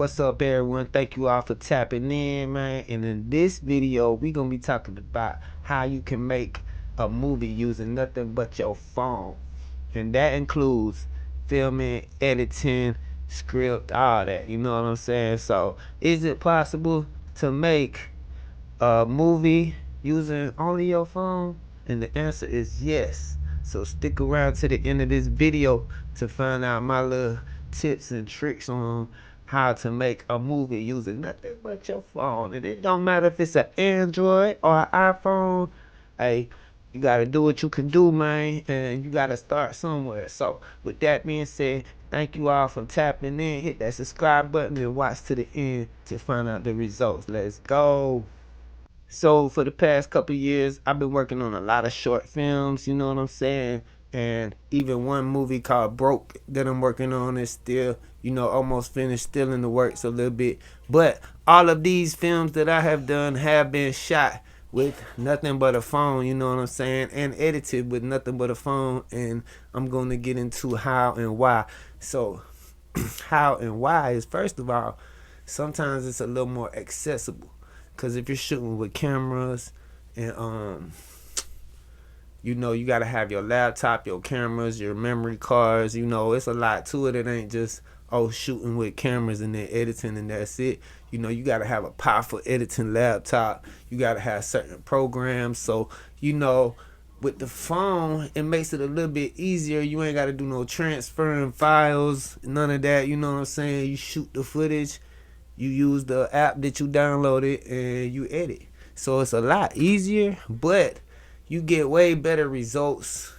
What's up, everyone? Thank you all for tapping in, man. And in this video, we're gonna be talking about how you can make a movie using nothing but your phone. And that includes filming, editing, script, all that. You know what I'm saying? So, is it possible to make a movie using only your phone? And the answer is yes. So stick around to the end of this video to find out my little tips and tricks on how to make a movie using nothing but your phone. And it don't matter if it's an Android or an iPhone. Hey, you gotta do what you can do, man, and you gotta start somewhere. So with that being said, thank you all for tapping in. Hit that subscribe button and watch to the end to find out the results. Let's go. So for the past couple years, I've been working on a lot of short films, you know what I'm saying? And even one movie called Broke that I'm working on is still, almost finished, still in the works a little bit. But all of these films that I have done have been shot with nothing but a phone, you know what I'm saying? And edited with nothing but a phone. And I'm going to get into how and why. So how and why is, first of all, sometimes it's a little more accessible. Because if you're shooting with cameras and you gotta have your laptop, your cameras, your memory cards, it's a lot to it. It ain't just shooting with cameras and then editing and that's it. You gotta have a powerful editing laptop. You gotta have certain programs. So with the phone, it makes it a little bit easier. You ain't gotta do no transferring files, none of that. You know what I'm saying? You shoot the footage, you use the app that you downloaded, and you edit. So it's a lot easier, but you get way better results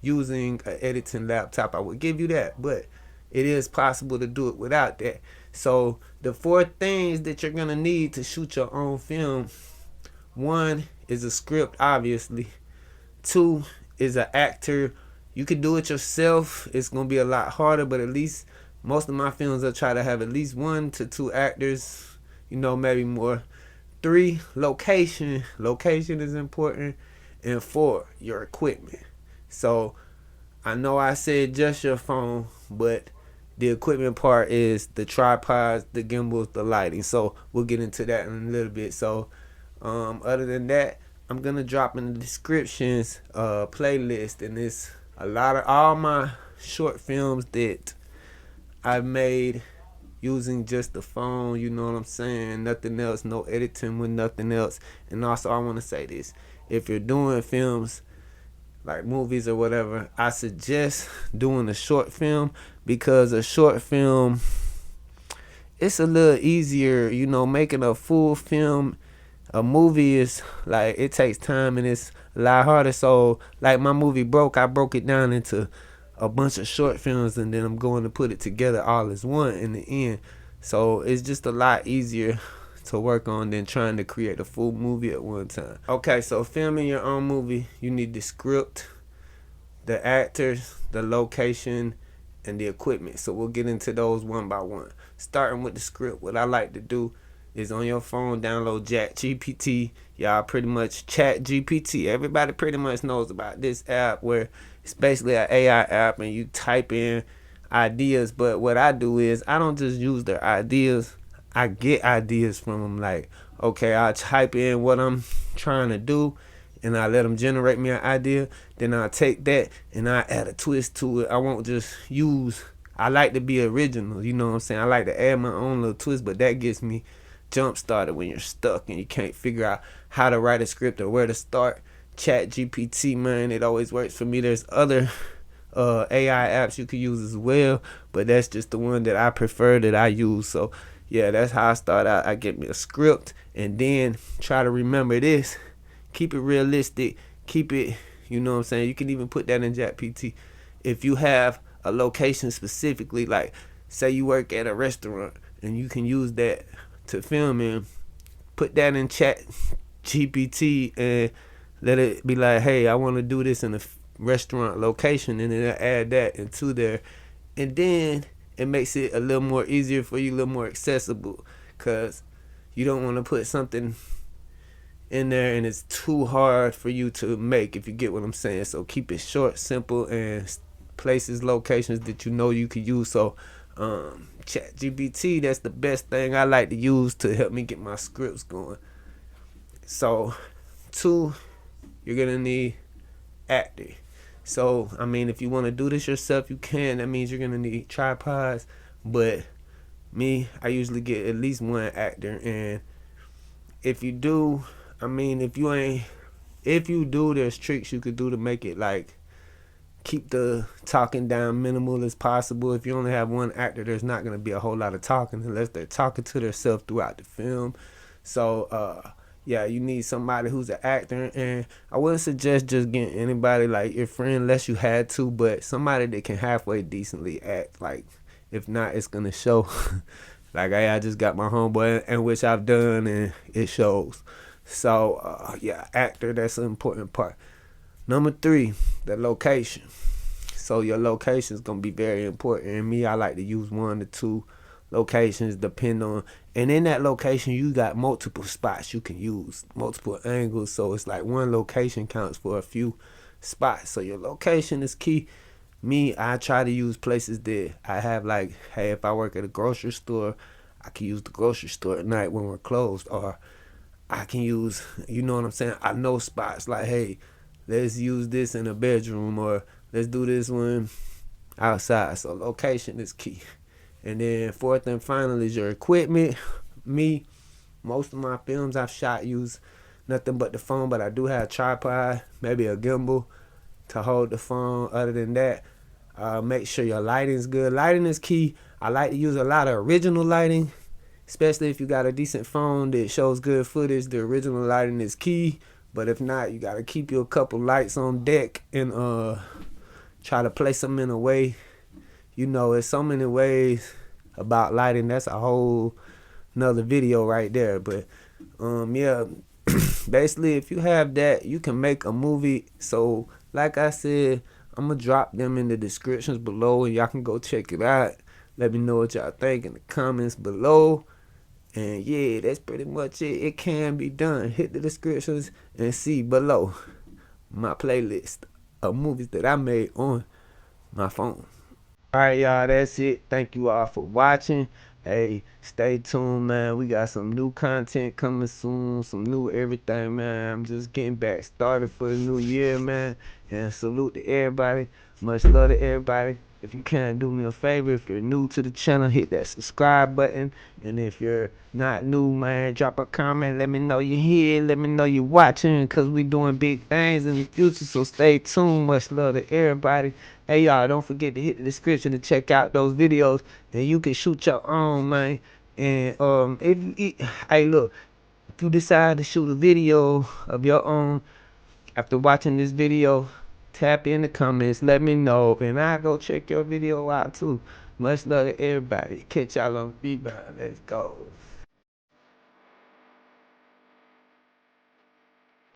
using an editing laptop. I would give you that, but it is possible to do it without that. So the 4 things that you're gonna need to shoot your own film: 1 is a script, obviously. 2 is an actor. You could do it yourself. It's gonna be a lot harder, but at least most of my films I try to have at least 1 to 2 actors, maybe more. 3, location. Location is important. And 4, your equipment. So I know I said just your phone, but the equipment part is the tripods, the gimbals, the lighting. So we'll get into that in a little bit. So other than that, I'm gonna drop in the descriptions playlist, and it's a lot of all my short films that I made using just the phone, you know what I'm saying? Nothing else, no editing with nothing else. And also I want to say this: if you're doing films like movies or whatever, I suggest doing a short film, because a short film, it's a little easier, making a full film. A movie is like, it takes time and it's a lot harder. So like my movie Broke, I broke it down into a bunch of short films, and then I'm going to put it together all as one in the end. So it's just a lot easier to work on than trying to create a full movie at one time. Okay, so filming your own movie, you need the script, the actors, the location, and the equipment. So we'll get into those one by one. Starting with the script, what I like to do is on your phone, download ChatGPT. Y'all pretty much ChatGPT. Everybody pretty much knows about this app, where it's basically an AI app and you type in ideas. But what I do is I don't just use their ideas. I get ideas from them. Like, okay, I'll type in what I'm trying to do and I let them generate me an idea. Then I'll take that and I add a twist to it. I won't just use, I like to be original, you know what I'm saying? I like to add my own little twist, but that gets me jump started when you're stuck and you can't figure out how to write a script or where to start. Chat GPT, man, it always works for me. There's other AI apps you could use as well, but that's just the one that I prefer, that I use. So yeah, that's how I start out. I get me a script and then try to remember this, keep it realistic, keep it, you know what I'm saying? You can even put that in ChatGPT. If you have a location specifically, like say you work at a restaurant and you can use that to film in, put that in Chat GPT and let it be like, hey, I want to do this in a restaurant location, and then add that into there, and then it makes it a little more easier for you, a little more accessible, because you don't want to put something in there and it's too hard for you to make, if you get what I'm saying. So keep it short, simple, and places, locations that you could use. So ChatGPT, that's the best thing I like to use to help me get my scripts going. So, two, you're gonna need acting. So, I mean, if you want to do this yourself, you can. That means you're gonna need tripods. But me, I usually get at least one actor. And if you do, I mean, if you do, there's tricks you could do to make it like keep the talking down minimal as possible. If you only have one actor, there's not going to be a whole lot of talking unless they're talking to themselves throughout the film. So, yeah, you need somebody who's an actor, and I wouldn't suggest just getting anybody like your friend unless you had to, but somebody that can halfway decently act. Like, if not, it's gonna show. Like, I just got my homeboy, and which I've done, and it shows. So, yeah, actor, that's an important part. Number three, the location. So your location is gonna be very important. And me, I like to use 1 to 2 locations, depend on. And in that location, you got multiple spots you can use, multiple angles. So it's like one location counts for a few spots. So your location is key. Me, I try to use places that I have, like, hey, if I work at a grocery store, I can use the grocery store at night when we're closed, or I can use, you know what I'm saying? I know spots like, hey, let's use this in a bedroom, or let's do this one outside. So location is key. And then fourth and final is your equipment. Me, most of my films I've shot use nothing but the phone, but I do have a tripod, maybe a gimbal to hold the phone. Other than that, make sure your lighting is good. Lighting is key. I like to use a lot of original lighting, especially if you got a decent phone that shows good footage. The original lighting is key. But if not, you gotta keep you a couple lights on deck and try to place them in a way. You know, there's so many ways about lighting. That's a whole another video right there. But yeah, basically, if you have that, you can make a movie. So, like I said, I'm gonna drop them in the descriptions below, and y'all can go check it out. Let me know what y'all think in the comments below. And yeah, that's pretty much it. It can be done. Hit the descriptions and see below my playlist of movies that I made on my phone. Alright, y'all, that's it. Thank you all for watching. Hey, stay tuned, man. We got some new content coming soon, some new everything, man. I'm just getting back started for the new year, man. And salute to everybody. Much love to everybody. If you can, do me a favor. If you're new to the channel, hit that subscribe button. And if you're not new, man, drop a comment. Let me know you're here. Let me know you're watching, because we doing big things in the future. So stay tuned. Much love to everybody. Hey, y'all, don't forget to hit the description to check out those videos. Then you can shoot your own, man. And hey, look, if you decide to shoot a video of your own after watching this video, tap in the comments, let me know, and I'll go check your video out too. Much love to everybody. Catch y'all on feedback. Let's go.